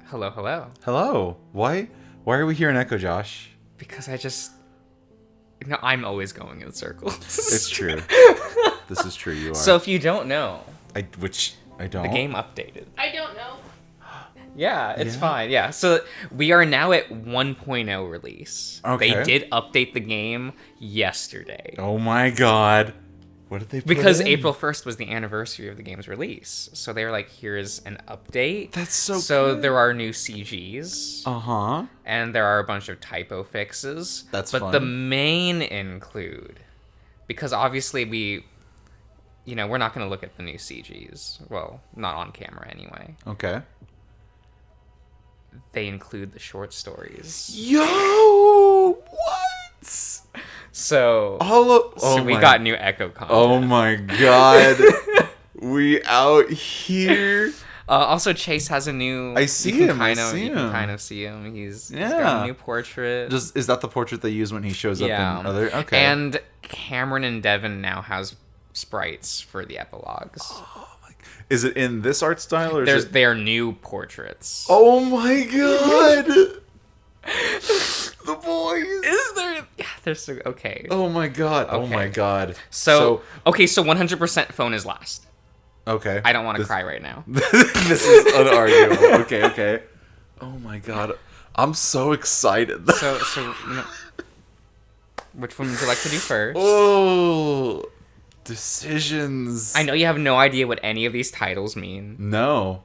Hello, hello. Hello. Why are we here in Echo, Josh? Because I'm always going in circles. It's true. This is true. You are. So if you don't know, I don't. the game updated. I don't know. Yeah, it's Yeah? fine. Yeah. So we are now at 1.0 release. Okay. They did update the game yesterday. Oh my God. What did they put Because in? April 1st was the anniversary of the game's release. So they were like, here's an update. That's so So good. there are new CGs. Uh-huh. And there are a bunch of typo fixes. That's but fun. the main include, because obviously we're not going to look at the new CGs. Well, not on camera anyway. Okay. They include the short stories. Yo! What? So, we my- got new Echo content. Oh my God. We out here. Also, Chase has a new. I see you can him, I Kind of, see you can him. kind of see him. He's got Yeah. a new portrait. Is that the portrait they use when he shows up yeah. in other? Okay. And Cameron and Devin now has sprites for the epilogues. Is it in this art style or is it? They are new portraits. Oh my God. The boys. Is there? Yeah, there's so okay. Oh my God. Oh Okay. my God. So 100% phone is last. Okay. I don't want to cry right now. This is unarguable. Okay. Oh my God. I'm so excited. So which one would you like to do first? Oh, decisions. I know you have no idea what any of these titles mean. No.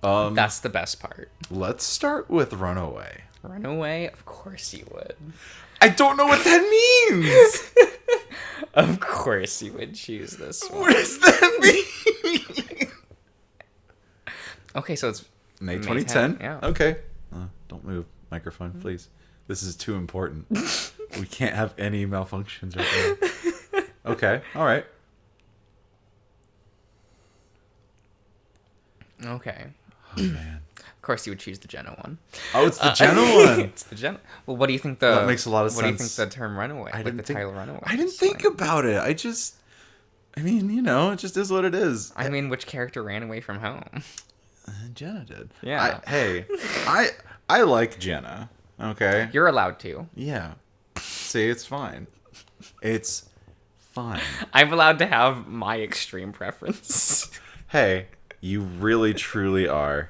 That's the best part. Let's start with Runaway. Runaway? Of course you would. I don't know what that means. Of course you would choose this one. What does that mean? Okay, so it's May May 2010. 10, yeah. Okay. Don't move, microphone, please. This is too important. We can't have any malfunctions right now. Okay. All right. okay. Oh man. Of course you would choose the Jenna one. Oh, it's the Jenna one. It's the Jenna. Well, what do you think That makes a lot of What do you sense. think the term runaway? I didn't think. title runaway. I didn't is think like? about it. I mean, it just is what it is. I mean, which character ran away from home? Jenna did. Yeah. I like Jenna. Okay. You're allowed to. Yeah. See, it's fine. It's fine. I'm allowed to have my extreme preference. Hey, you really truly are.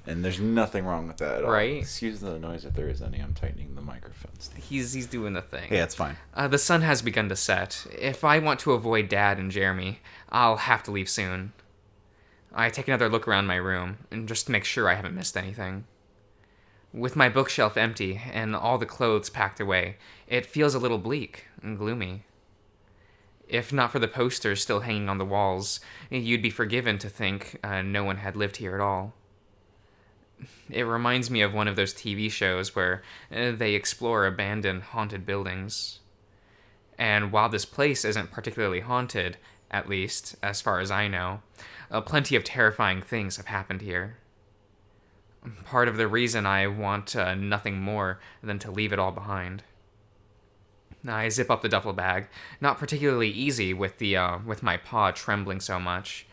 And there's nothing wrong with that at all. Right? Excuse the noise if there is any. I'm tightening the microphones. He's doing the thing. Yeah, it's fine. The sun has begun to set. If I want to avoid Dad and Jeremy, I'll have to leave soon. I take another look around my room, and just to make sure I haven't missed anything. With my bookshelf empty and all the clothes packed away, it feels a little bleak and gloomy. If not for the posters still hanging on the walls, you'd be forgiven to think no one had lived here at all. It reminds me of one of those TV shows where they explore abandoned, haunted buildings. And while this place isn't particularly haunted, at least, as far as I know, plenty of terrifying things have happened here. Part of the reason I want nothing more than to leave it all behind. I zip up the duffel bag, not particularly easy with my paw trembling so much,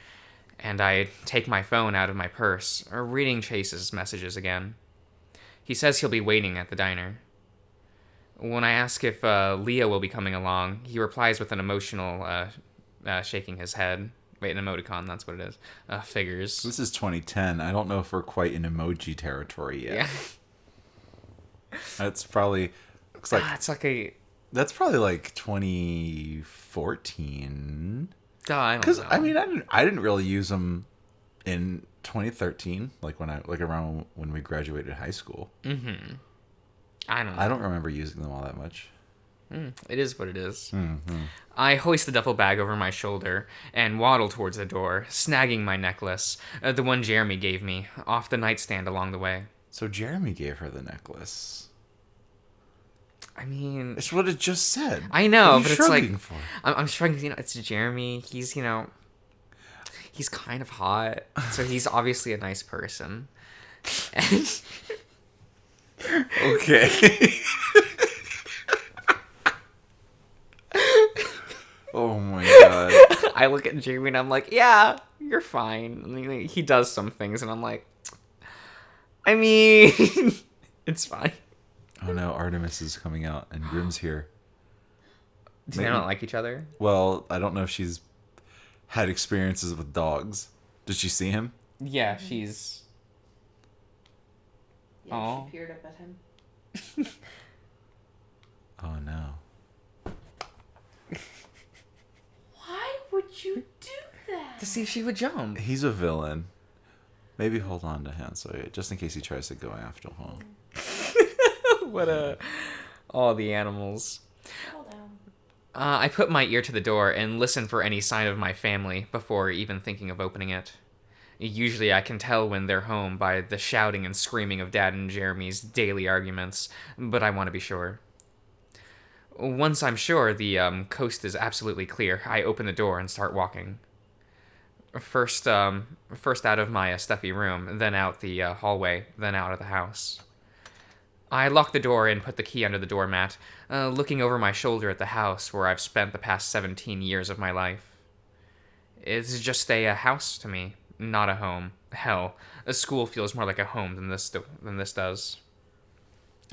and I take my phone out of my purse, reading Chase's messages again. He says he'll be waiting at the diner. When I ask if Leo will be coming along, he replies with an emotional shaking his head. Wait, an emoticon, that's what it is. Figures. This is 2010. I don't know if we're quite in emoji territory yet. Yeah. That's probably... Looks like, It's like a... that's probably like 2014. I don't Because know. I mean, I didn't really use them in 2013, like around when we graduated high school. Mm-hmm. I don't know. I don't remember using them all that much. It is what it is. Mm-hmm. I hoist the duffel bag over my shoulder and waddle towards the door, snagging my necklace, the one Jeremy gave me, off the nightstand along the way. So Jeremy gave her the necklace. I mean... It's what it just said. I know, What are but you it's like... shrugging for? I'm struggling, it's Jeremy. He's, he's kind of hot, so he's obviously a nice person. And... Okay. Oh my god. I look at Jeremy and I'm like, yeah, you're fine. And he does some things and I'm like, I mean, it's fine. Oh no, Artemis is coming out and Grim's here. Do they not like each other? Well, I don't know if she's had experiences with dogs. Did she see him? Yeah, she's... Yeah, Aw. she peered up at him. Oh no. Why would you do that? To see if she would jump. He's a villain. Maybe hold on to him just in case he tries to go after him. What a... All the animals. Settle down. I put my ear to the door and listen for any sign of my family before even thinking of opening it. Usually I can tell when they're home by the shouting and screaming of Dad and Jeremy's daily arguments, but I want to be sure. Once I'm sure the coast is absolutely clear, I open the door and start walking. First out of my stuffy room, then out the hallway, then out of the house. I lock the door and put the key under the doormat, looking over my shoulder at the house where I've spent the past 17 years of my life. It's just a house to me, not a home. Hell, a school feels more like a home than this does.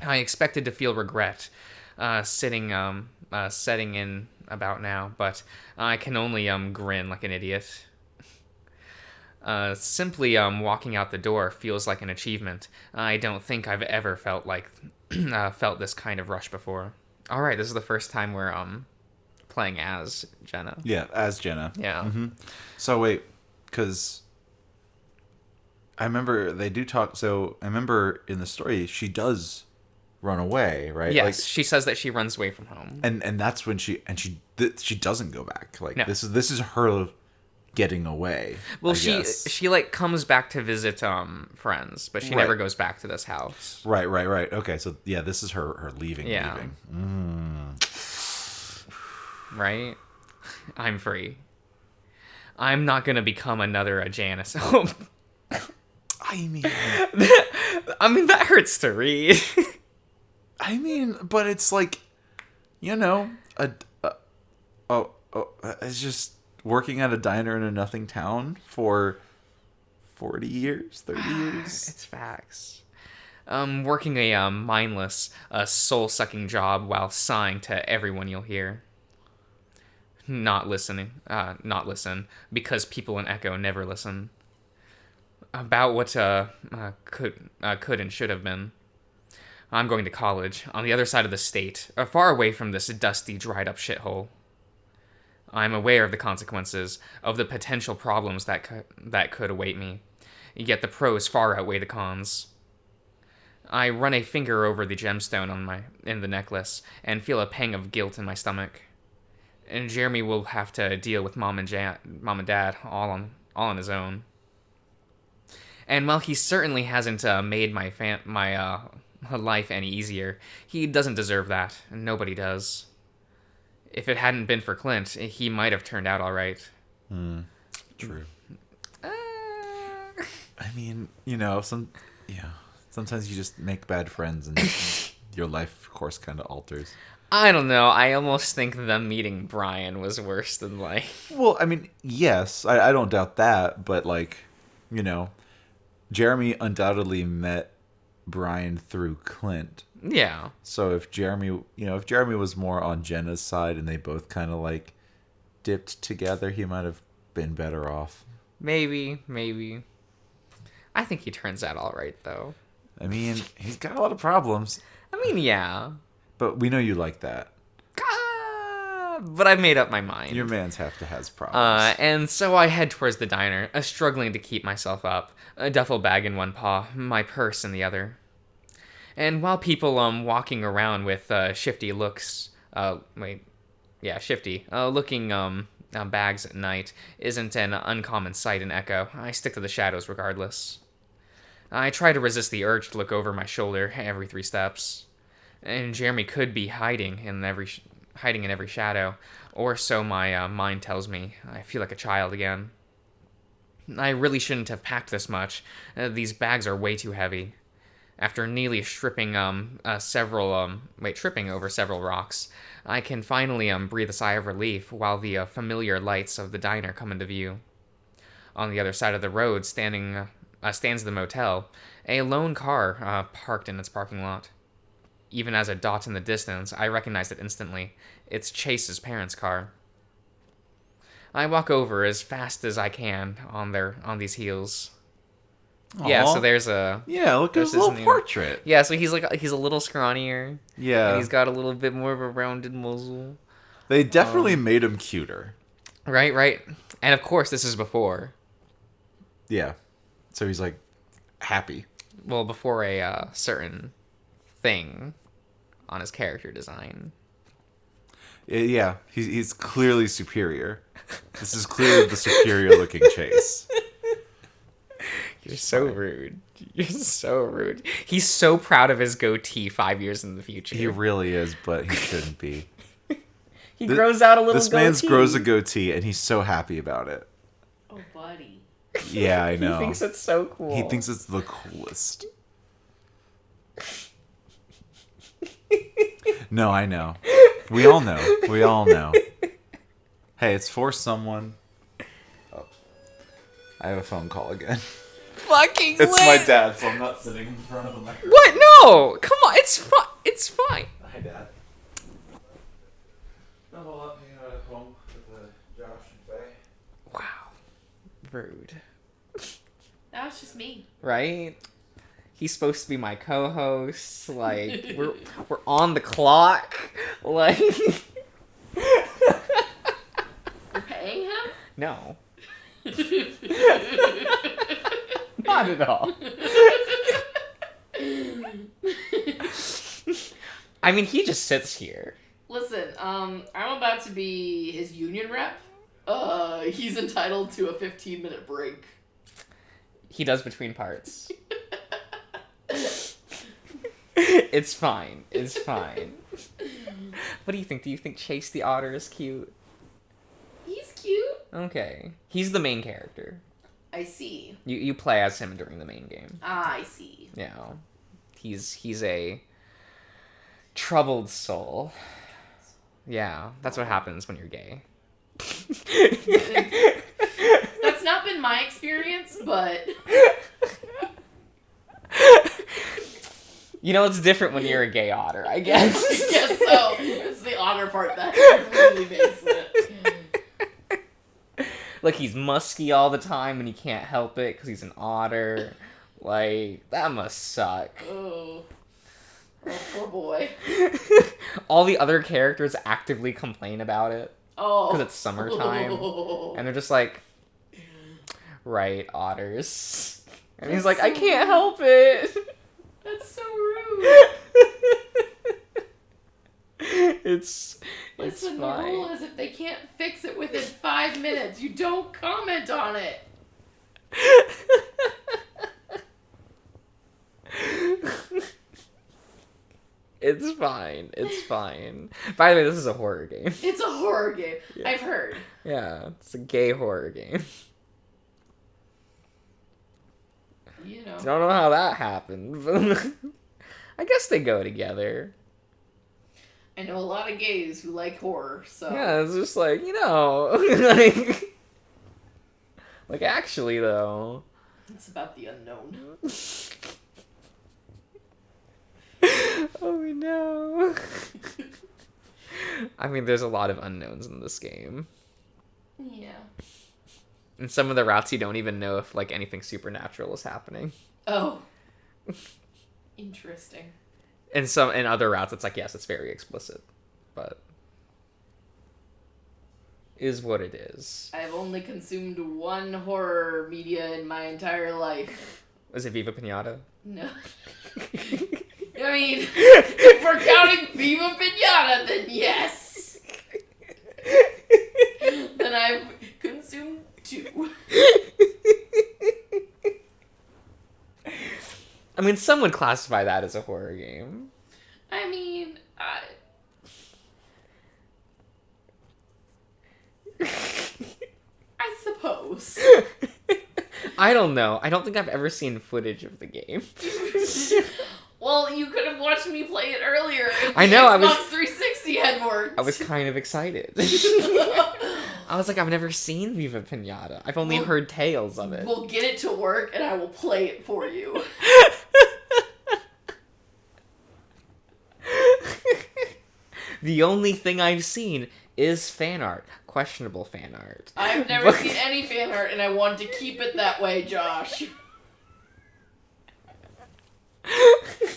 I expected to feel regret, setting in about now, but I can only grin like an idiot. Simply walking out the door feels like an achievement. I don't think I've ever felt this kind of rush before. All right, this is the first time we're playing as Jenna. Yeah, as Jenna. Yeah. Mm-hmm. So wait, because I remember they do talk. So I remember in the story she does run away, right? Yes, Like, she says that she runs away from home. and that's when she doesn't go back. Like No. this is her getting away. Well, I guess. she like comes back to visit friends, but she Right. never goes back to this house. Right. Okay, so yeah, this is her leaving. Yeah. Leaving. Right? I'm free. I'm not gonna become another Janice. I mean, I mean that hurts to read. but it's like, it's just working at a diner in a nothing town for 40 years, 30 years. It's facts. Working a mindless, soul-sucking job while sighing to everyone you'll hear. Not listen, because people in Echo never listen. About what could and should have been. I'm going to college, on the other side of the state, far away from this dusty, dried-up shithole. I'm aware of the consequences, of the potential problems that could await me. Yet the pros far outweigh the cons. I run a finger over the gemstone in the necklace and feel a pang of guilt in my stomach. And Jeremy will have to deal with Mom and Dad all on his own. And while he certainly hasn't made my life any easier, he doesn't deserve that. Nobody does. If it hadn't been for Clint, he might have turned out all right. True. I mean, sometimes you just make bad friends and your life, of course, kind of alters. I don't know. I almost think them meeting Brian was worse than Well, I mean, yes, I don't doubt that, but Jeremy undoubtedly met Brian through Clint. Yeah. So if Jeremy was more on Jenna's side and they both kind of dipped together, he might have been better off. Maybe. I think he turns out all right, though. I mean, he's got a lot of problems, I mean, yeah. but we know you like that. But I've made up my mind. Your man's has problems. And so I head towards the diner, struggling to keep myself up, a duffel bag in one paw, my purse in the other. And while people walking around with shifty looks, looking bags at night isn't an uncommon sight in Echo, I stick to the shadows regardless. I try to resist the urge to look over my shoulder every 3 steps. And Jeremy could be hiding in every shadow, or so my mind tells me. I feel like a child again. I really shouldn't have packed this much. These bags are way too heavy. After nearly tripping over several rocks, I can finally breathe a sigh of relief while the familiar lights of the diner come into view. On the other side of the road, standing stands in the motel, a lone car parked in its parking lot. Even as it dots in the distance, I recognized it instantly. It's Chase's parents' car. I walk over as fast as I can on these heels. Yeah, Aw. so there's a Yeah, look at there's his little new- portrait. Yeah, so he's a little scrawnier. Yeah. And he's got a little bit more of a rounded muzzle. They definitely made him cuter. Right. And of course, this is before. Yeah. So he's like happy. Well, before a certain thing on his character design. Yeah, he's clearly superior. This is clearly the superior looking Chase. You're so rude. You're so rude. He's so proud of his goatee 5 years in the future. He really is, but he shouldn't be. He grows out a little This goatee. man's grows a goatee, and he's so happy about it. Oh, buddy. Yeah, I know. He thinks it's so cool. He thinks it's the coolest. No, I know. We all know. We all know. Hey, it's for someone. Oh, I have a phone call again. fucking It's lit. my dad, so I'm not sitting in front of the microphone. What? No! Come on, it's fine. It's fine. Hi, Dad. No, hold up. You know, at home with Josh and Faye. Wow. Rude. Now it's just me. Right? He's supposed to be my co-host. Like, we're on the clock. Like, You're paying him? no. Not at all. I mean, he just sits here. Listen, I'm about to be his union rep. He's entitled to a 15-minute break. He does between parts. It's fine. It's fine. What do you think? Do you think Chase the Otter is cute? He's cute. Okay. He's the main character. I see. You play as him during the main game. Ah, I see. Yeah. He's a troubled soul. Yeah, that's what happens when you're gay. That's not been my experience, but You know, it's different when you're a gay otter, I guess. I guess so. It's the honor part that really makes it. Like, he's musky all the time and he can't help it because he's an otter. Like, that must suck. Oh, poor boy. All the other characters actively complain about it Oh, because it's summertime. And they're just like, right, otters. And he's like, I can't help it. That's so rude. It's Listen, the fine. rule is if they can't fix it within 5 minutes, you don't comment on it. It's fine. It's fine. By the way, this is a horror game. It's a horror game. Yeah. I've heard. Yeah, it's a gay horror game. You know. Don't know how that happened. But I guess they go together. I know a lot of gays who like horror, so. Yeah, it's just like, like actually though. It's about the unknown. Oh no. I mean, there's a lot of unknowns in this game. Yeah. And some of the routes you don't even know if like anything supernatural is happening. Oh. Interesting. And in other routes it's like, yes, it's very explicit. But is what it is. I've only consumed one horror media in my entire life. Was it Viva Pinata? No. I mean, if we're counting Viva Pinata, then yes. Then I've consumed 2. I mean, some would classify that as a horror game. I mean, I suppose. I don't know. I don't think I've ever seen footage of the game. Well, you could have watched me play it earlier. If I the know, Xbox I was- 360 had worked. I was kind of excited. I was like, I've never seen Viva Pinata. I've only heard tales of it. We'll get it to work, and I will play it for you. The only thing I've seen is fan art. Questionable fan art. I've never seen any fan art, and I want to keep it that way, Josh.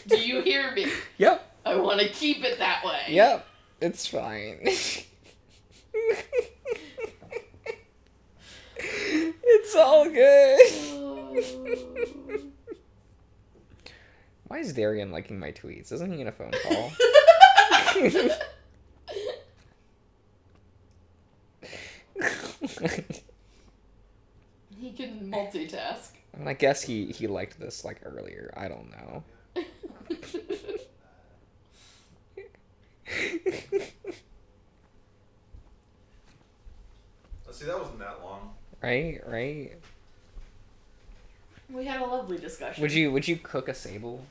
Do you hear me? Yep. I want to keep it that way. Yep. It's fine. It's all good. Why is Darian liking my tweets? Isn't he in a phone call? He can multitask. And I guess he liked this like earlier. I don't know. See, that wasn't that long. Right. We had a lovely discussion. Would you cook a sable?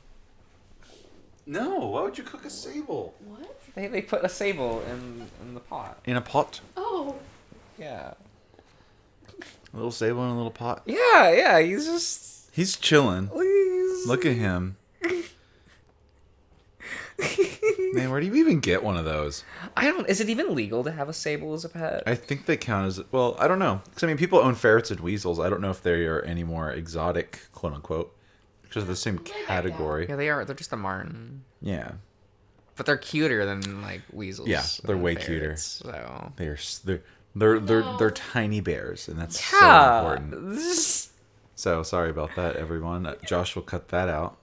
No, why would you cook a sable? What? They put a sable in the pot. In a pot? Oh. Yeah. A little sable in a little pot? Yeah, he's just... He's chilling. Please. Look at him. Man, where do you even get one of those? Is it even legal to have a sable as a pet? I think they count as... Well, I don't know. Because, I mean, people own ferrets and weasels. I don't know if they are any more exotic, quote-unquote. Because they're the same category. Yeah, they are. They're just a martin. Yeah. But they're cuter than, like, weasels. Yeah, they're way ferrets, so... They're tiny bears, and that's so important. This... So, sorry about that, everyone. Josh will cut that out.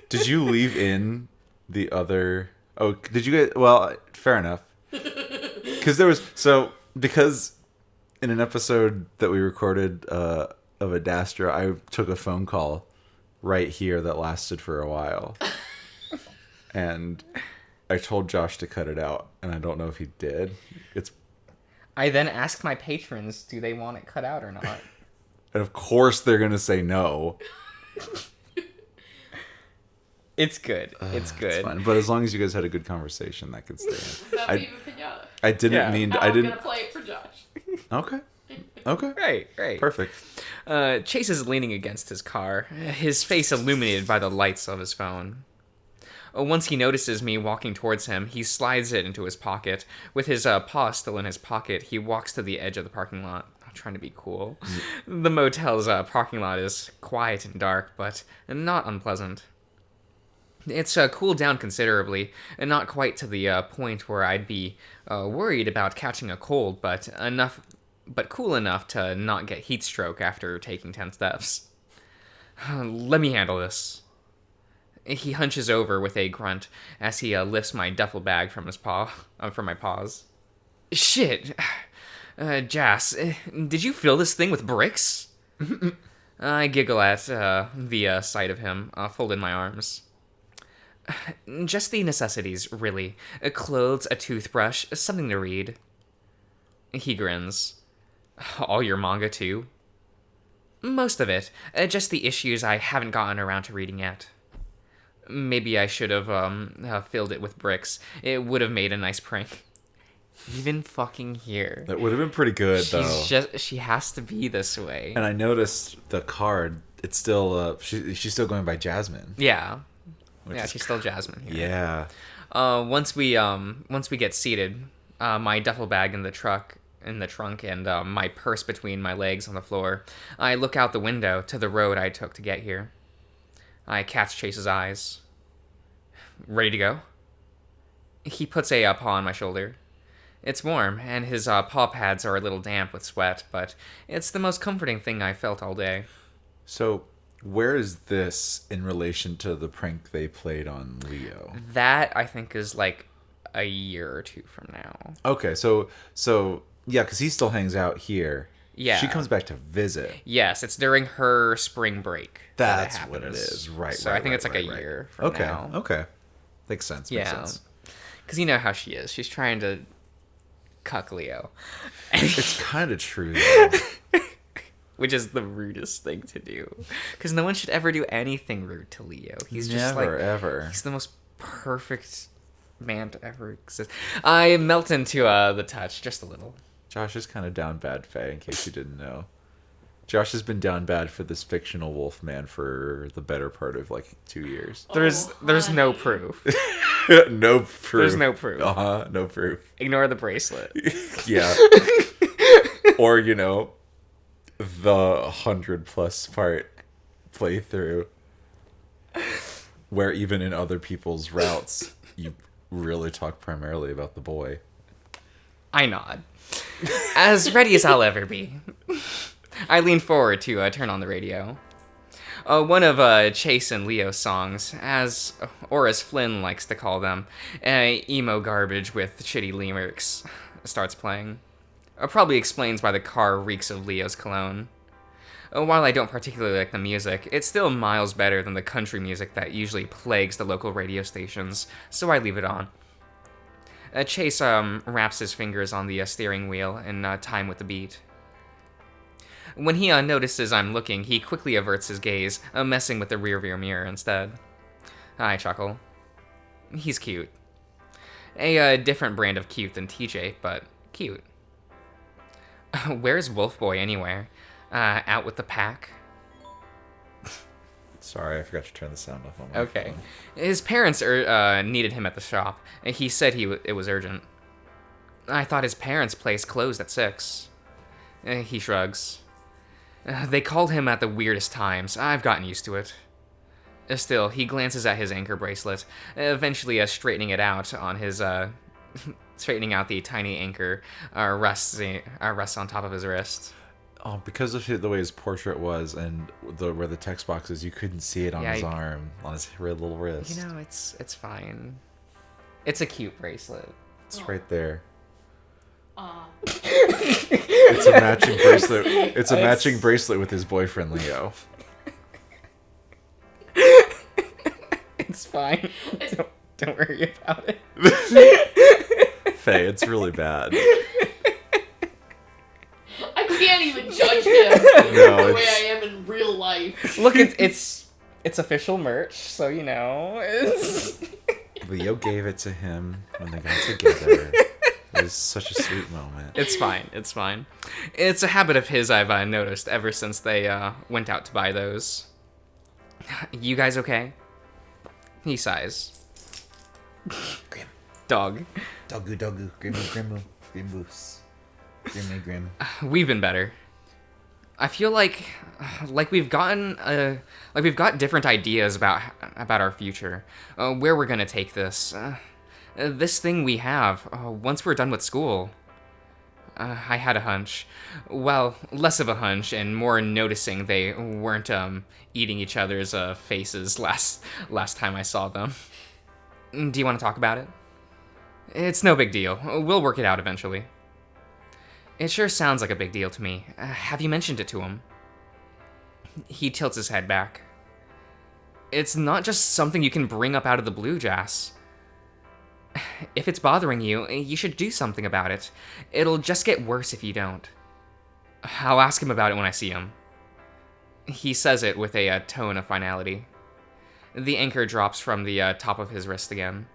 Did you leave in the other... Oh, did you get... Well, fair enough. Because in an episode that we recorded of Adastra, I took a phone call right here that lasted for a while. And I told Josh to cut it out, and I don't know if he did. I then asked my patrons, do they want it cut out or not? And of course they're going to say no. It's good. It's good. It's fine. But as long as you guys had a good conversation, that could stay in. About Viva Pinata. I didn't mean... I'm going to play it for Josh. Okay. Right. Perfect. Chase is leaning against his car, his face illuminated by the lights of his phone. Once he notices me walking towards him, he slides it into his pocket. With his paw still in his pocket, he walks to the edge of the parking lot. I'm trying to be cool. The motel's parking lot is quiet and dark, but not unpleasant. It's cooled down considerably, and not quite to the point where I'd be worried about catching a cold, but cool enough to not get heat stroke after taking 10 steps. Let me handle this. He hunches over with a grunt as he lifts my duffel bag from my paws. Shit, Jas, did you fill this thing with bricks? I giggle at the sight of him, fold in my arms. Just the necessities, really. Clothes, a toothbrush, something to read. He grins. All your manga, too? Most of it. Just the issues I haven't gotten around to reading yet. Maybe I should have filled it with bricks. It would have made a nice prank. Even fucking here. That would have been pretty good, though. She has to be this way. And I noticed the card. It's still she's still going by Jasmine. Yeah. She's still Jasmine here. Yeah. Once we get seated, my duffel bag in the trunk and my purse between my legs on the floor, I look out the window to the road I took to get here. I catch Chase's eyes. Ready to go? He puts a paw on my shoulder. It's warm, and his paw pads are a little damp with sweat, but it's the most comforting thing I've felt all day. So, where is this in relation to the prank they played on Leo? That, I think, is like a year or two from now. Okay, so yeah, because he still hangs out here. Yeah. She comes back to visit. Yes, it's during her spring break. That's that what it is. Right. So I think it's like a year from now. Okay. Makes sense. Yeah. Because you know how she is. She's trying to cuck Leo. It's kind of true, though. Which is the rudest thing to do. Because no one should ever do anything rude to Leo. He's just Never, ever. He's the most perfect band to ever exist. I melt into the touch just a little. Josh is kind of down bad, Faye, in case you didn't know. Josh has been down bad for this fictional wolf man for the better part of like 2 years. There's no proof. No proof. There's no proof. No proof. Ignore the bracelet. Yeah. Or, you know, the 100+ part playthrough where even in other people's routes you really talk primarily about the boy. I nod. As ready as I'll ever be. I lean forward to turn on the radio. One of Chase and Leo's songs, as Flynn likes to call them, emo garbage with shitty lyrics, starts playing. Probably explains why the car reeks of Leo's cologne. While I don't particularly like the music, it's still miles better than the country music that usually plagues the local radio stations, so I leave it on. Chase wraps his fingers on the steering wheel in time with the beat. When he notices I'm looking, he quickly averts his gaze, messing with the rearview mirror instead. I chuckle. He's cute. A different brand of cute than TJ, but cute. Where's Wolf Boy anyway? Out with the pack? Sorry, I forgot to turn the sound off on my Okay. phone. His parents needed him at the shop. He said it was urgent. I thought his parents' place closed at 6. He shrugs. They called him at the weirdest times. I've gotten used to it. Still, he glances at his anchor bracelet, eventually straightening it out on his, straightening out the tiny anchor rests on top of his wrist. Oh, because of the way his portrait was and where the text box is, you couldn't see it on his arm, on his little wrist. You know, it's fine. It's a cute bracelet. It's right there. It's a matching bracelet. It's a matching bracelet with his boyfriend Leo. It's fine. Don't worry about it. Faye, it's really bad. I can't even judge him the way I am in real life. Look, it's official merch, so you know. Leo gave it to him when they got together. It was such a sweet moment. It's fine. It's fine. It's a habit of his I've noticed ever since they went out to buy those. You guys okay? He sighs. Grim. Dog. Doggo, doggo, grimmo, grimboos. Grimmy, grim. We've been better. I feel like we've got different ideas about our future, where we're gonna take this. This thing we have, once we're done with school. I had a hunch. Well, less of a hunch and more noticing they weren't eating each other's faces last time I saw them. Do you want to talk about it? It's no big deal. We'll work it out eventually. It sure sounds like a big deal to me. Have you mentioned it to him? He tilts his head back. It's not just something you can bring up out of the blue, Jas. If it's bothering you, you should do something about it. It'll just get worse if you don't. I'll ask him about it when I see him. He says it with a tone of finality. The anchor drops from the top of his wrist again.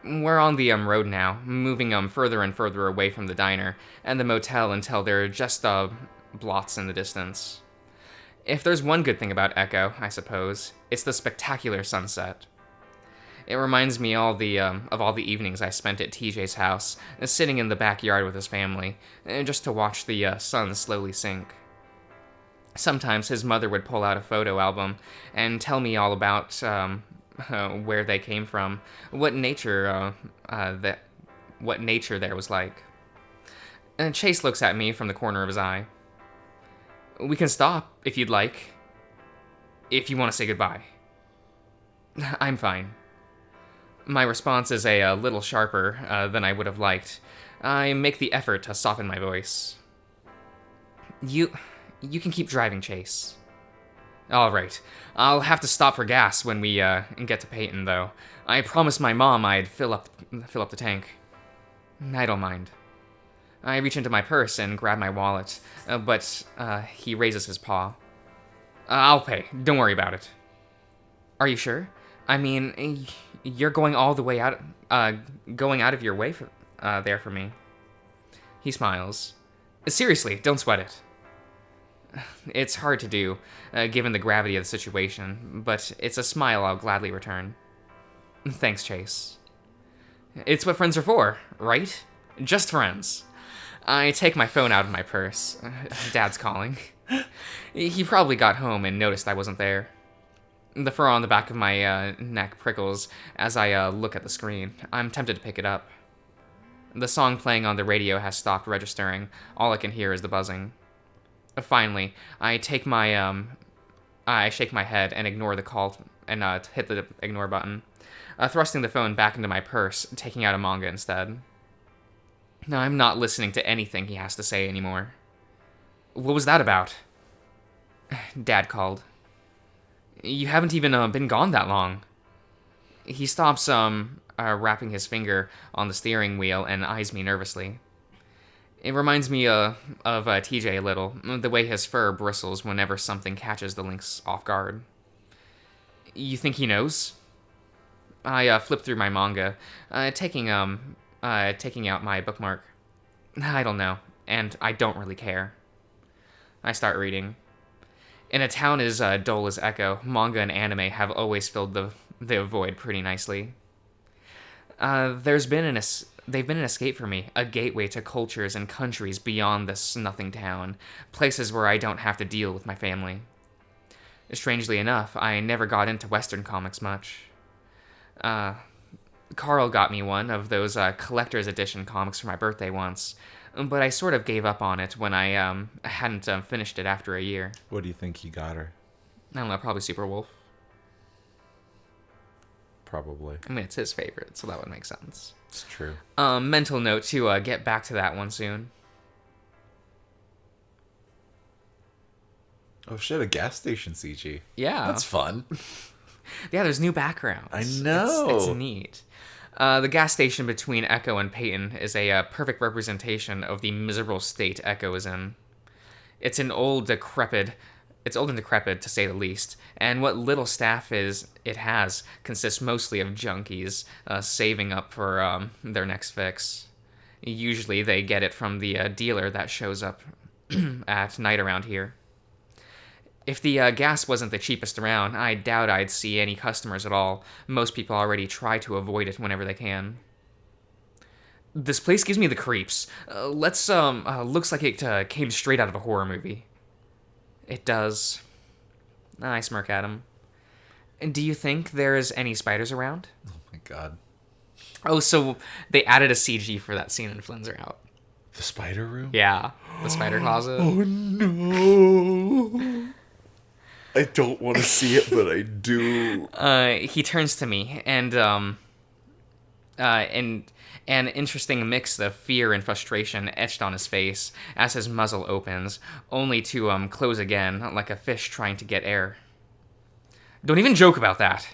We're on the road now, moving further and further away from the diner and the motel until there are just blots in the distance. If there's one good thing about Echo, I suppose, it's the spectacular sunset. It reminds me of all the evenings I spent at TJ's house, sitting in the backyard with his family, just to watch the sun slowly sink. Sometimes his mother would pull out a photo album and tell me all about where they came from, what nature there was like. And Chase looks at me from the corner of his eye. We can stop if you'd like. If you want to say goodbye. I'm fine. My response is a little sharper than I would have liked. I make the effort to soften my voice. You can keep driving, Chase. All right. I'll have to stop for gas when we get to Peyton, though. I promised my mom I'd fill up the tank. I don't mind. I reach into my purse and grab my wallet, but he raises his paw. I'll pay. Don't worry about it. Are you sure? I mean, You're going all the way out, going out of your way there for me. He smiles. Seriously, don't sweat it. It's hard to do, given the gravity of the situation, but it's a smile I'll gladly return. Thanks, Chase. It's what friends are for, right? Just friends. I take my phone out of my purse. Dad's calling. He probably got home and noticed I wasn't there. The fur on the back of my neck prickles as I look at the screen. I'm tempted to pick it up. The song playing on the radio has stopped registering. All I can hear is the buzzing. Finally, I shake my head and ignore the call and hit the ignore button, thrusting the phone back into my purse, taking out a manga instead. No, I'm not listening to anything he has to say anymore. What was that about? Dad called. You haven't even been gone that long. He stops wrapping his finger on the steering wheel and eyes me nervously. It reminds me of TJ a little, the way his fur bristles whenever something catches the lynx off guard. You think he knows? I flip through my manga, taking out my bookmark. I don't know, and I don't really care. I start reading. In a town as dull as Echo, manga and anime have always filled the void pretty nicely. They've been an escape for me, a gateway to cultures and countries beyond this nothing town, places where I don't have to deal with my family. Strangely enough, I never got into Western comics much. Carl got me one of those collector's edition comics for my birthday once, but I sort of gave up on it when I hadn't finished it after a year. What do you think he got her? I don't know, probably Super Wolf. Probably. I mean, it's his favorite, so that would make sense. It's true. Mental note to get back to that one soon. Oh shit, a gas station CG. Yeah. That's fun. Yeah, there's new backgrounds. I know. It's neat. The gas station between Echo and Peyton is a perfect representation of the miserable state Echo is in. It's old and decrepit, to say the least, and what little staff it has consists mostly of junkies saving up for their next fix. Usually they get it from the dealer that shows up at night around here. If the gas wasn't the cheapest around, I doubt I'd see any customers at all. Most people already try to avoid it whenever they can. This place gives me the creeps. Looks like it came straight out of a horror movie. It does. I smirk at him. Do you think there's any spiders around? Oh my god. Oh, so they added a CG for that scene in Flynn's Are Out. The spider room? Yeah, the spider closet. Oh no. I don't want to see it, but I do. He turns to me, and an interesting mix of fear and frustration etched on his face as his muzzle opens, only to close again like a fish trying to get air. Don't even joke about that.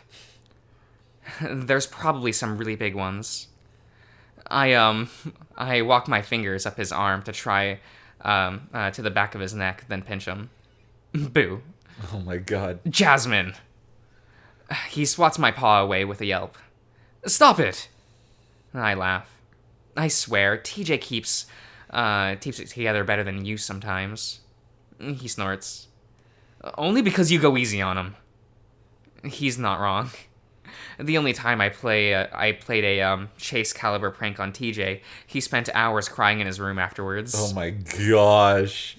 There's probably some really big ones. I walk my fingers up his arm to try to the back of his neck, then pinch him. Boo. Oh my god. Jasmine! He swats my paw away with a yelp. Stop it! I laugh. I swear, TJ keeps it together better than you sometimes. He snorts. Only because you go easy on him. He's not wrong. The only time I played a Chase caliber prank on TJ, he spent hours crying in his room afterwards. Oh my gosh.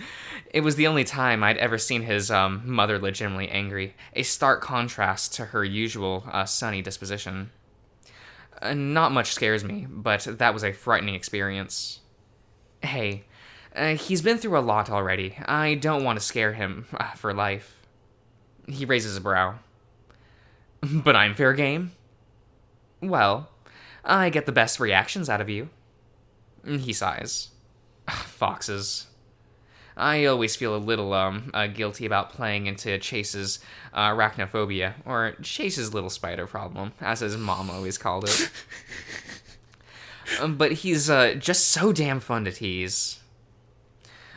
It was the only time I'd ever seen his mother legitimately angry, a stark contrast to her usual sunny disposition. Not much scares me, but that was a frightening experience. Hey, he's been through a lot already. I don't want to scare him for life. He raises a brow. But I'm fair game? Well, I get the best reactions out of you. He sighs. Foxes. I always feel a little guilty about playing into Chase's arachnophobia, or Chase's little spider problem, as his mom always called it. But he's just so damn fun to tease.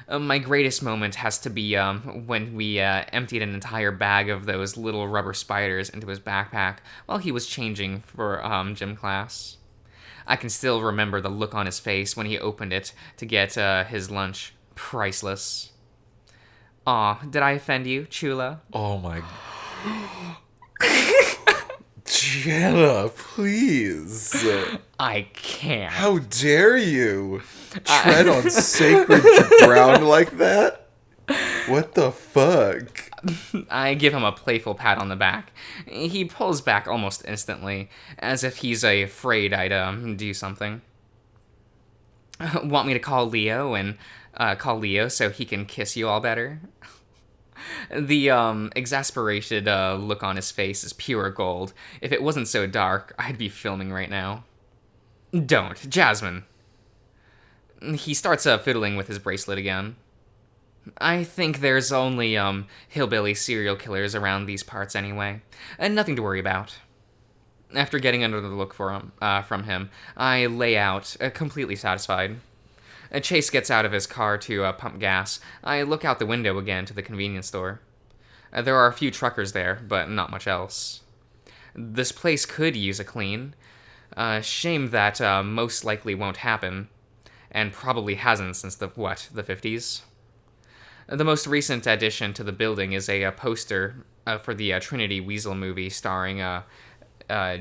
My greatest moment has to be when we emptied an entire bag of those little rubber spiders into his backpack while he was changing for gym class. I can still remember the look on his face when he opened it to get his lunch. Priceless. Aw, did I offend you, Chula? Oh my. Jenna, please. I can't. How dare you tread on sacred ground like that? What the fuck? I give him a playful pat on the back. He pulls back almost instantly, as if he's afraid I'd do something. Want me to call Leo and call Leo so he can kiss you all better? The exasperated look on his face is pure gold. If it wasn't so dark, I'd be filming right now. Don't, Jasmine. He starts fiddling with his bracelet again. I think there's only hillbilly serial killers around these parts anyway, and nothing to worry about. After getting another look from him, I lay out, completely satisfied. Chase gets out of his car to pump gas. I look out the window again to the convenience store. There are a few truckers there, but not much else. This place could use a clean. Shame that most likely won't happen, and probably hasn't since the 50s? The most recent addition to the building is a poster for the Trinity Weasel movie starring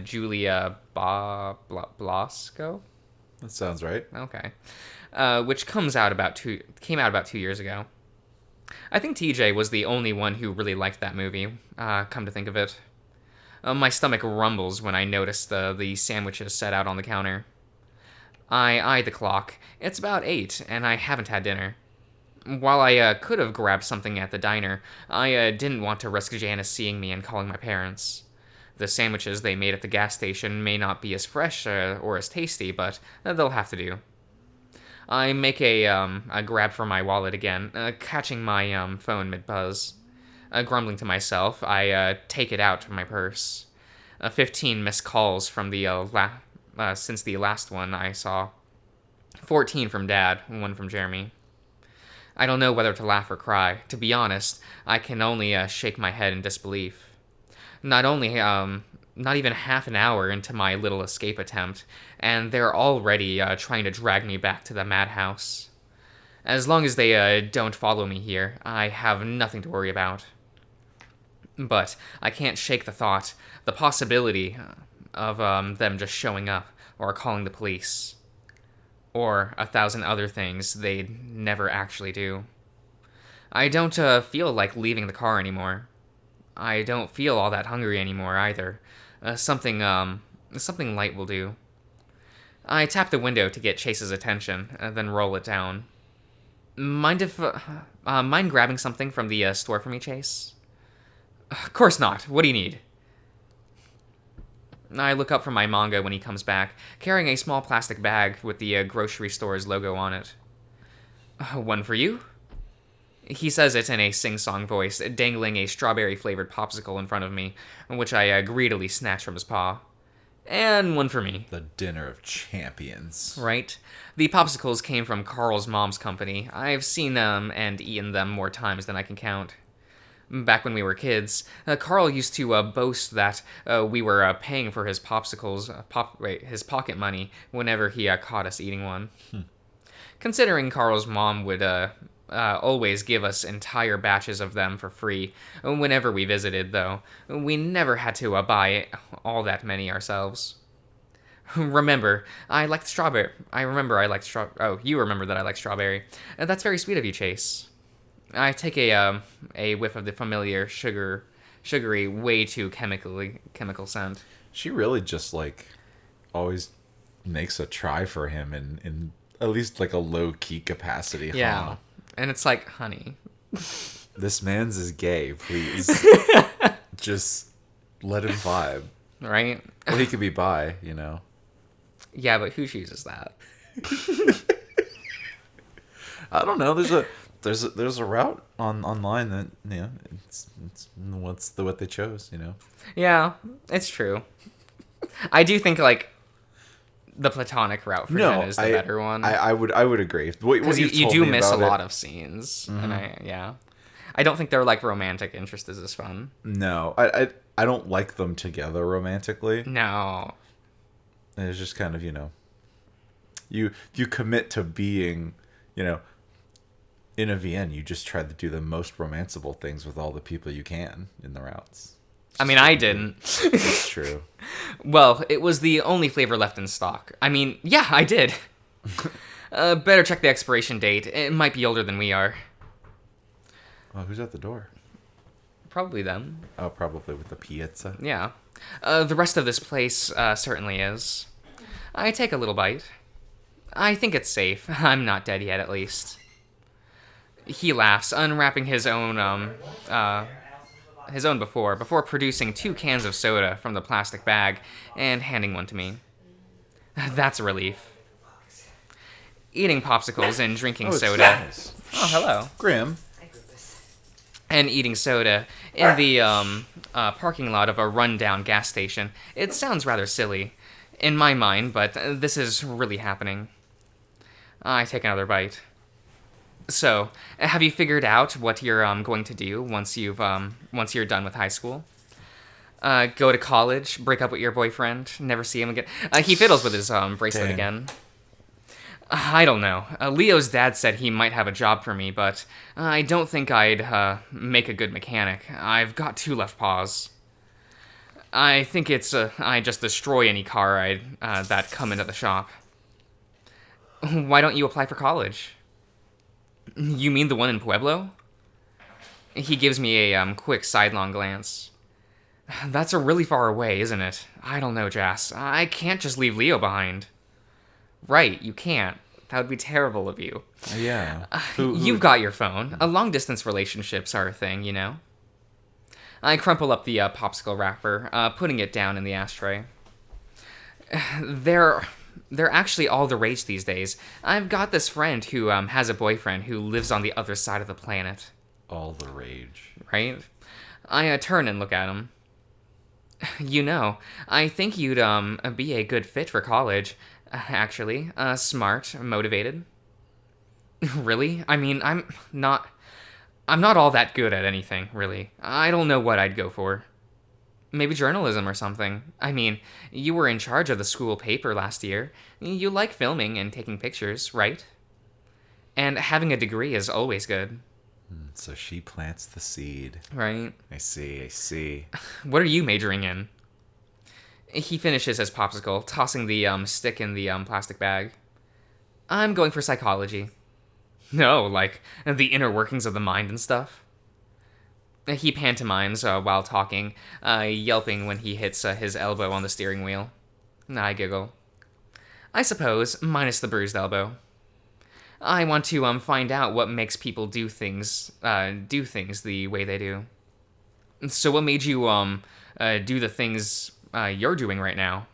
Julia Blasco? That sounds right. Okay. Which came out about 2 years ago. I think TJ was the only one who really liked that movie, come to think of it. My stomach rumbles when I notice the sandwiches set out on the counter. I eye the clock. It's about 8, and I haven't had dinner. While I could have grabbed something at the diner, I didn't want to risk Janice seeing me and calling my parents. The sandwiches they made at the gas station may not be as fresh or as tasty, but they'll have to do. I make a grab for my wallet again, catching my phone mid-buzz. Grumbling to myself, I take it out of my purse. 15 missed calls from the since the last one I saw. 14 from Dad, 1 from Jeremy. I don't know whether to laugh or cry. To be honest, I can only shake my head in disbelief. Not even half an hour into my little escape attempt, and they're already trying to drag me back to the madhouse. As long as they don't follow me here, I have nothing to worry about. But I can't shake the possibility of them just showing up or calling the police. Or 1,000 other things they'd never actually do. I don't feel like leaving the car anymore. I don't feel all that hungry anymore either. Something light will do. I tap the window to get Chase's attention, then roll it down. Mind grabbing something from the store for me, Chase? Of course not. What do you need? I look up from my manga when he comes back, carrying a small plastic bag with the grocery store's logo on it. One for you? He says it in a sing-song voice, dangling a strawberry-flavored popsicle in front of me, which I greedily snatch from his paw. And one for me. The dinner of champions. Right? The popsicles came from Carl's mom's company. I've seen them and eaten them more times than I can count. Back when we were kids, Carl used to boast that we were paying for his popsicles, his pocket money, whenever he caught us eating one. Considering Carl's mom would always give us entire batches of them for free whenever we visited, though, we never had to buy all that many ourselves. Remember, I liked strawberry. Oh, you remember that I like strawberry. That's very sweet of you, Chase. I take a whiff of the familiar sugary, way too chemical scent. She really just always makes a try for him in at least a low key capacity. Yeah, huh? And it's like, honey, this man's is gay. Please, just let him vibe. Right? Well, he could be bi, you know. Yeah, but who chooses that? I don't know. There's a route online that it's what they chose, you know. Yeah, it's true. I do think the platonic route for No, Jen is the better one. I would agree. Because you do miss a lot of scenes, and I don't think their like romantic interest is as fun. No, I don't like them together romantically. No, It's just kind of, you commit to being, in a VN. You just try to do the most romanceable things with all the people you can in the routes. I mean, I didn't. It's true. Well, it was the only flavor left in stock. I mean, yeah, I did. Better check the expiration date. It might be older than we are. Oh, who's at the door? Probably them. Oh, probably with the pizza. Yeah. The rest of this place certainly is. I take a little bite. I think it's safe. I'm not dead yet, at least. He laughs, unwrapping his own before producing 2 cans of soda from the plastic bag and handing one to me. That's a relief. Eating popsicles and drinking soda. Nice. Oh, hello. Grim. And eating soda in the parking lot of a rundown gas station. It sounds rather silly in my mind, but this is really happening. I take another bite. So, have you figured out what you're going to do once you're done with high school? Go to college, break up with your boyfriend, never see him again. He fiddles with his bracelet again. I don't know. Leo's dad said he might have a job for me, but I don't think I'd make a good mechanic. I've got 2 left paws. I think it's I just destroy any car that come into the shop. Why don't you apply for college? You mean the one in Pueblo? He gives me a quick sidelong glance. That's a really far away, isn't it? I don't know, Jas. I can't just leave Leo behind. Right, you can't. That would be terrible of you. Yeah. You've got your phone. Long-distance relationships are a thing, I crumple up the popsicle wrapper, putting it down in the ashtray. They're actually all the rage these days. I've got this friend who has a boyfriend who lives on the other side of the planet. All the rage. Right? I turn and look at him. I think you'd be a good fit for college. Actually, smart, motivated. Really? I mean, I'm not all that good at anything, really. I don't know what I'd go for. Maybe journalism or something. I mean, you were in charge of the school paper last year. You like filming and taking pictures, right? And having a degree is always good. So she plants the seed. Right? I see. What are you majoring in? He finishes his popsicle, tossing the stick in the plastic bag. I'm going for psychology. No, like the inner workings of the mind and stuff. He pantomimes while talking, yelping when he hits his elbow on the steering wheel. I giggle. I suppose, minus the bruised elbow. I want to find out what makes people do things the way they do. So what made you do the things you're doing right now?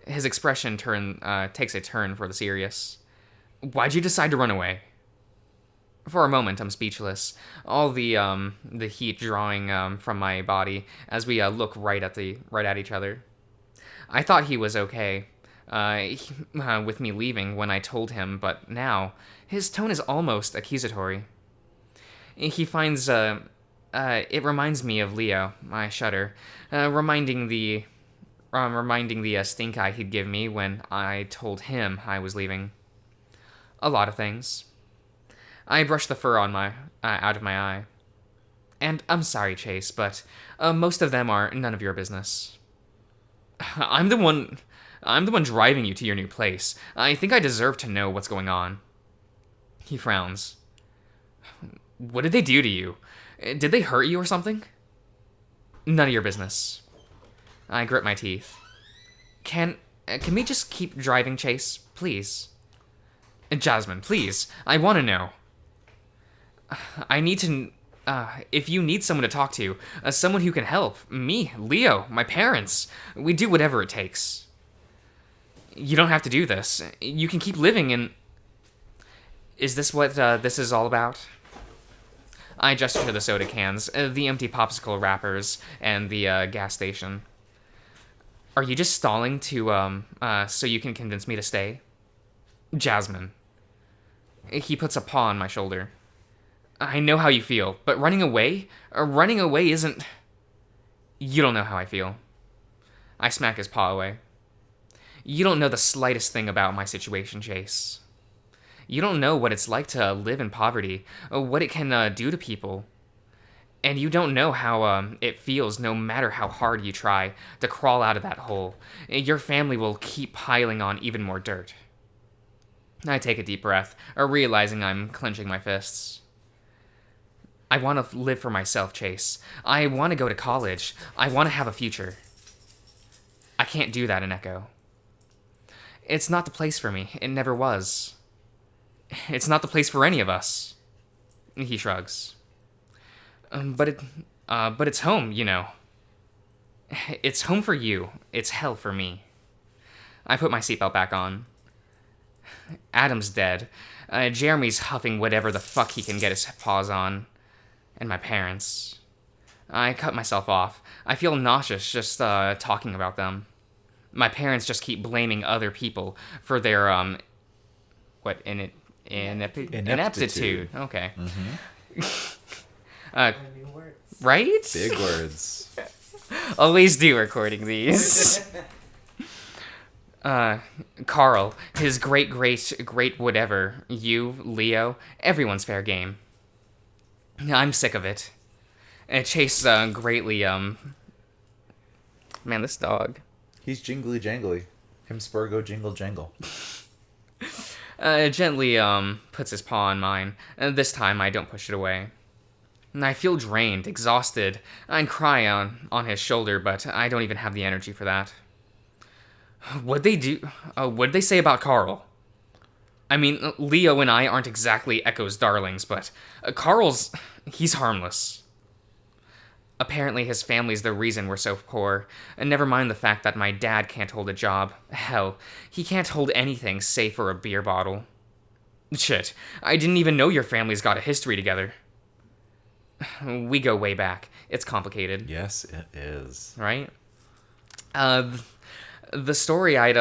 His expression takes a turn for the serious. Why'd you decide to run away? For a moment, I'm speechless. All the heat drawing from my body as we look right at each other. I thought he was okay with me leaving when I told him, but now his tone is almost accusatory. He finds it reminds me of Leo. I shudder, reminding the stink eye he'd give me when I told him I was leaving. A lot of things. I brush the fur on out of my eye. And I'm sorry, Chase, but most of them are none of your business. I'm the one driving you to your new place. I think I deserve to know what's going on. He frowns. What did they do to you? Did they hurt you or something? None of your business. I grit my teeth. Can we just keep driving, Chase? Please. Jasmine, please. I want to know. I need to... if you need someone to talk to, someone who can help, me, Leo, my parents, we do whatever it takes. You don't have to do this. You can keep living in... Is this what this is all about? I gesture to the soda cans, the empty popsicle wrappers, and the gas station. Are you just stalling to, so you can convince me to stay? Jasmine. He puts a paw on my shoulder. I know how you feel, but running away isn't... You don't know how I feel. I smack his paw away. You don't know the slightest thing about my situation, Chase. You don't know what it's like to live in poverty, what it can do to people. And you don't know how it feels no matter how hard you try to crawl out of that hole. Your family will keep piling on even more dirt. I take a deep breath, realizing I'm clenching my fists. I want to live for myself, Chase. I want to go to college. I want to have a future. I can't do that in Echo. It's not the place for me. It never was. It's not the place for any of us. He shrugs. But it's home, you know. It's home for you. It's hell for me. I put my seatbelt back on. Adam's dead. Jeremy's huffing whatever the fuck he can get his paws on. And my parents. I cut myself off. I feel nauseous just talking about them. My parents just keep blaming other people for their ineptitude. Okay. New words. Right? Big words. Always do recording these. Carl, his great whatever, you, Leo, everyone's fair game. I'm sick of it. Chase greatly, man, this dog. He's jingly jangly. Him Spurgo jingle jangle. Gently, puts his paw on mine. This time I don't push it away. I feel drained, exhausted. I cry on his shoulder, but I don't even have the energy for that. What'd they do? What'd they say about Carl? I mean, Leo and I aren't exactly Echo's darlings, but he's harmless. Apparently his family's the reason we're so poor, and never mind the fact that my dad can't hold a job. Hell, he can't hold anything save for a beer bottle. Shit, I didn't even know your family's got a history together. We go way back. It's complicated. Yes, it is. Right? The story I'd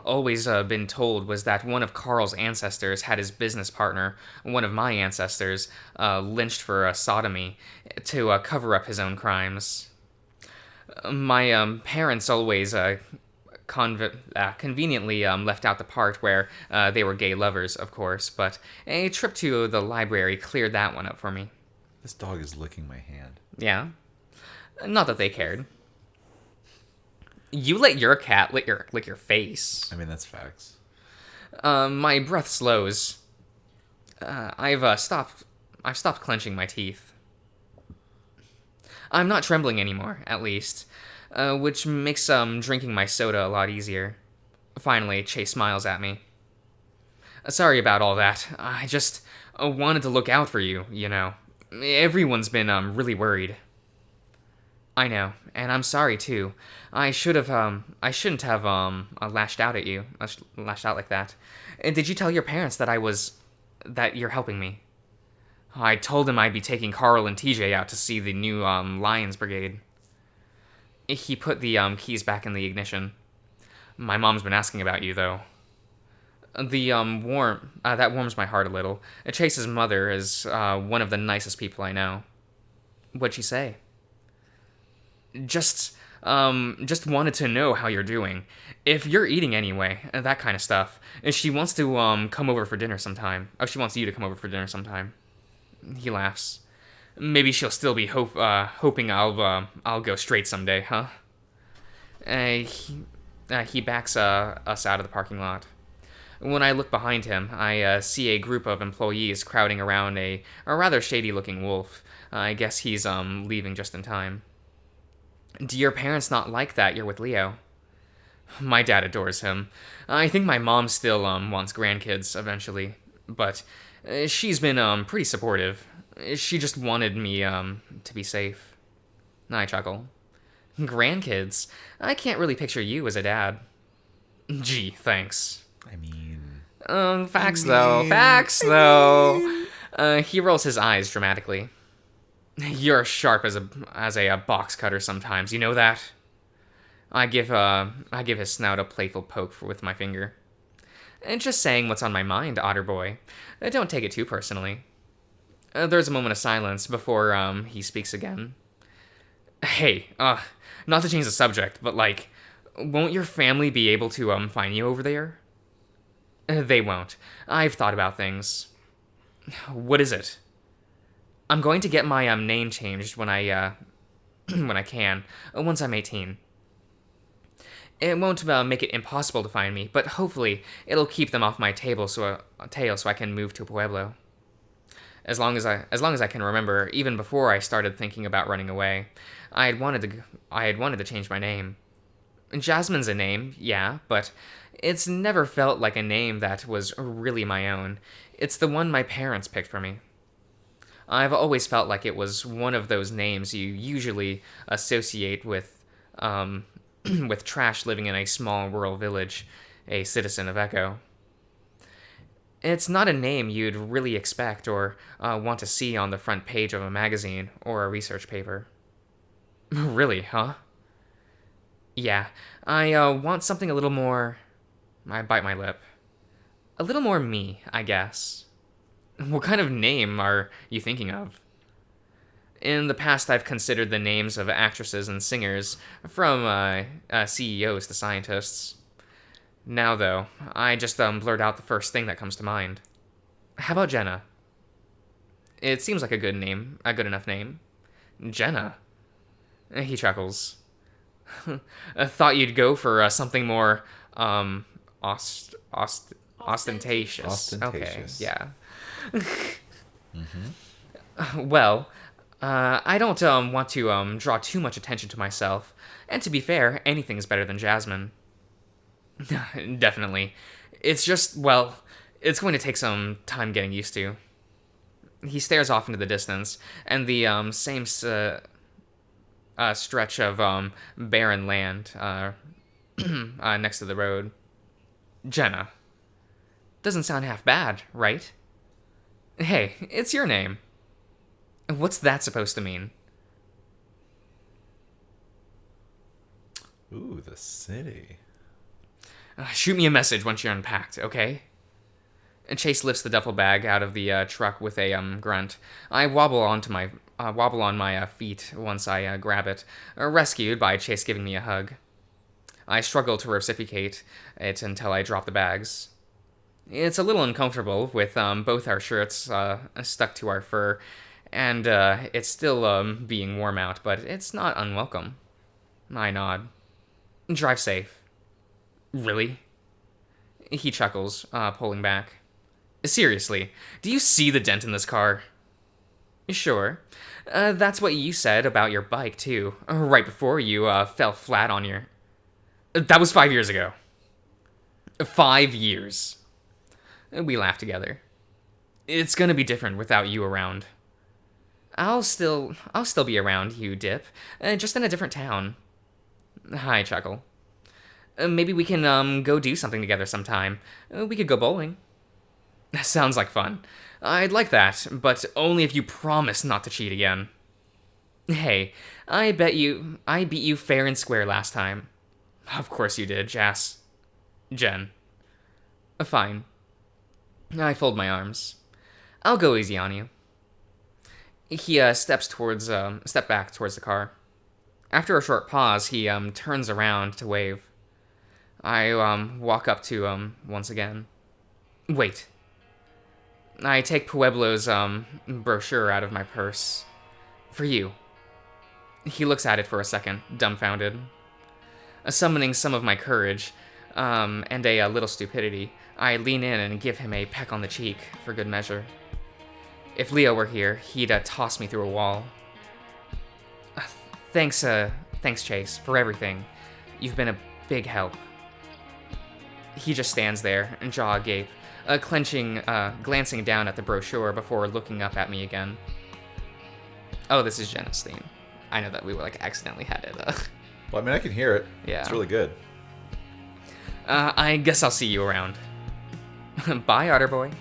always been told was that one of Carl's ancestors had his business partner, one of my ancestors, lynched for sodomy to cover up his own crimes. My parents always conveniently left out the part where they were gay lovers, of course, but a trip to the library cleared that one up for me. This dog is licking my hand. Yeah. Not that they cared. You let your cat lick your face. I mean, that's facts. My breath slows. I've stopped clenching my teeth. I'm not trembling anymore, at least, which makes drinking my soda a lot easier. Finally, Chase smiles at me. Sorry about all that. I just wanted to look out for you, you know. Everyone's been really worried. I know, and I'm sorry too. I shouldn't have lashed out at you, lashed out like that. Did you tell your parents that you're helping me? I told them I'd be taking Carl and TJ out to see the new Lions Brigade. He put the keys back in the ignition. My mom's been asking about you though. That warms my heart a little. Chase's mother is one of the nicest people I know. What'd she say? Just wanted to know how you're doing. If you're eating anyway, that kind of stuff. She wants to come over for dinner sometime. Oh, she wants you to come over for dinner sometime. He laughs. Maybe she'll still be hoping I'll go straight someday, huh? He backs us out of the parking lot. When I look behind him, I see a group of employees crowding around a rather shady-looking wolf. I guess he's leaving just in time. Do your parents not like that you're with Leo? My dad adores him. I think my mom still wants grandkids eventually, but she's been pretty supportive. She just wanted me to be safe. I chuckle. Grandkids? I can't really picture you as a dad. Gee, thanks. I mean... Facts though. He rolls his eyes dramatically. You're sharp as a box cutter sometimes, you know that? I give his snout a playful poke with my finger. And just saying what's on my mind, otter boy. Don't take it too personally. There's a moment of silence before he speaks again. Hey, not to change the subject, but like, won't your family be able to find you over there? They won't. I've thought about things. What is it? I'm going to get my name changed when I when I can, once I'm 18. It won't make it impossible to find me, but hopefully it'll keep them off my tail so I can move to Pueblo. As long as I can remember, even before I started thinking about running away, I had wanted to change my name. Jasmine's a name, yeah, but it's never felt like a name that was really my own. It's the one my parents picked for me. I've always felt like it was one of those names you usually associate with, with trash living in a small rural village, a citizen of Echo. It's not a name you'd really expect or want to see on the front page of a magazine or a research paper. Really, huh? Yeah, I want something a little more... I bite my lip. A little more me, I guess. What kind of name are you thinking of? In the past, I've considered the names of actresses and singers, from CEOs to scientists. Now, though, I just blurt out the first thing that comes to mind. How about Jenna? It seems like a good enough name. Jenna? He chuckles. I thought you'd go for something more, ostentatious. Ostentatious. Okay, yeah. Well, I don't want to draw too much attention to myself, and to be fair, anything's better than Jasmine. Definitely. It's just, well, it's going to take some time getting used to. He stares off into the distance, and the same stretch of barren land next to the road. Jenna. Doesn't sound half bad, right? Hey, it's your name. What's that supposed to mean? Ooh, the city. Shoot me a message once you're unpacked, okay? And Chase lifts the duffel bag out of the truck with a grunt. I wobble on my feet once I grab it, rescued by Chase giving me a hug. I struggle to reciprocate it until I drop the bags. It's a little uncomfortable with both our shirts stuck to our fur, and it's still being warm out, but it's not unwelcome. I nod. Drive safe. Really? He chuckles, pulling back. Seriously, do you see the dent in this car? Sure. That's what you said about your bike, too, right before you fell flat on your... That was 5 years ago. 5 years. We laugh together. It's gonna be different without you around. I'll still be around, you dip, just in a different town. I chuckle. Maybe we can go do something together sometime. We could go bowling. Sounds like fun. I'd like that, but only if you promise not to cheat again. Hey, I beat you fair and square last time. Of course you did, Jen. Fine. I fold my arms. I'll go easy on you. He step back towards the car. After a short pause, he turns around to wave. I walk up to him once again. Wait. I take Pueblo's brochure out of my purse. For you. He looks at it for a second, dumbfounded. Summoning some of my courage, and a little stupidity, I lean in and give him a peck on the cheek, for good measure. If Leo were here, he'd toss me through a wall. Thanks, Chase, for everything. You've been a big help. He just stands there, jaw agape, glancing down at the brochure before looking up at me again. Oh, this is Jenna's theme. I know that we accidentally had it. Well, I mean, I can hear it. Yeah. It's really good. I guess I'll see you around. Bye, Otterboy.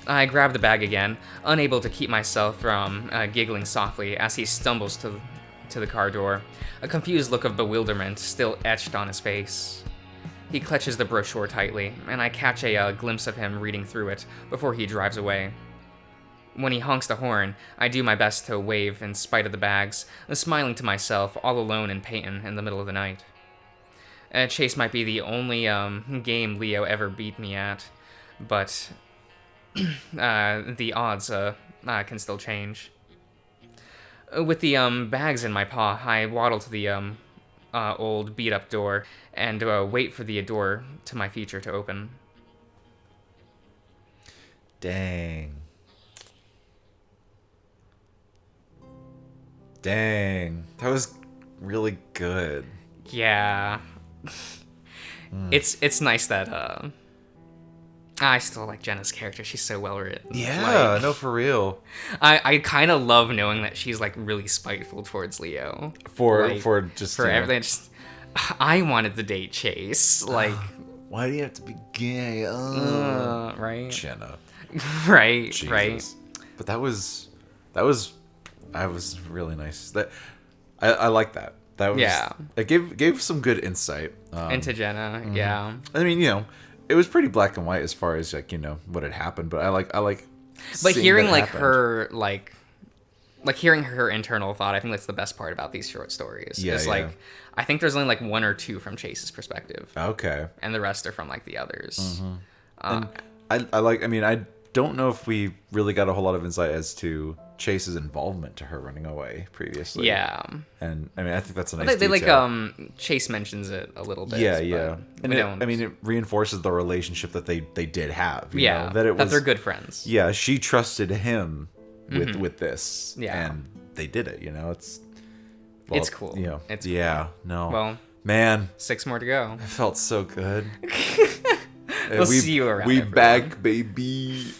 I grab the bag again, unable to keep myself from giggling softly as he stumbles to to the car door, a confused look of bewilderment still etched on his face. He clutches the brochure tightly, and I catch a glimpse of him reading through it before he drives away. When he honks the horn, I do my best to wave in spite of the bags, smiling to myself all alone in Peyton in the middle of the night. Chase might be the only game Leo ever beat me at, but the odds can still change. With the bags in my paw, I waddle to the old beat-up door and wait for the door to my future to open. Dang. That was really good. Yeah. It's nice that I still like Jenna's character. She's so well written. Yeah, Like, no, for real. I kind of love knowing that she's like really spiteful towards Leo. For Like, just for you know, everything. Just, I wanted to date Chase. Like, why do you have to be gay? right? Jenna. Right, Jesus. right. But that was really nice. That I like that. That was It gave some good insight Into Jenna, yeah. I mean, you know, it was pretty black and white as far as like, you know, what had happened, but I like But seeing hearing that like happen. her like hearing her internal thought, I think that's the best part about these short stories. Yeah, is yeah. like I think there's only like one or two from Chase's perspective. Okay. And the rest are from like the others. And I mean, I don't know if we really got a whole lot of insight as to Chase's involvement to her running away previously. Yeah. And I mean, I think that's a nice They like detail. Chase mentions it a little bit. Yeah, but yeah. And we it, don't. I mean, it reinforces the relationship that they did have. You yeah, know, that it was they're good friends. Yeah, she trusted him with this. Yeah. And they did it, you know. It's cool. You know, It's yeah, no. Well, man, 6 more to go. it felt so good. We'll see you around, We everyone. back, baby.